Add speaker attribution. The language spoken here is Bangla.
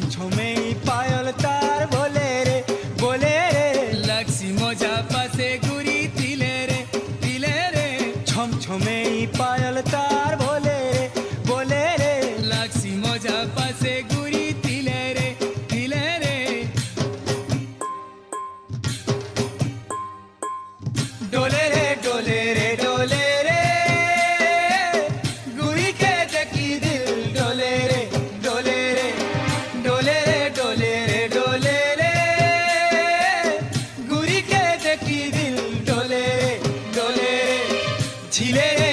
Speaker 1: ছমছমে পায়ল তার বলে রে
Speaker 2: লাগছি মজা পাশে ঘুরি তিলে রে
Speaker 1: ছমছমে পায়ল তার বলে রে
Speaker 2: লাগছি মজা পাশে ঘুরি তিলে রে
Speaker 1: ডোলে রে ডোলে রে ডোলে রে গুড়িকে দেখি দিল ডোলে রে ডোলে রে ডোলে রে ডোলে রে ডোলে রে গুড়িকে দেখি দিল ডোলে রে ঝিলে রে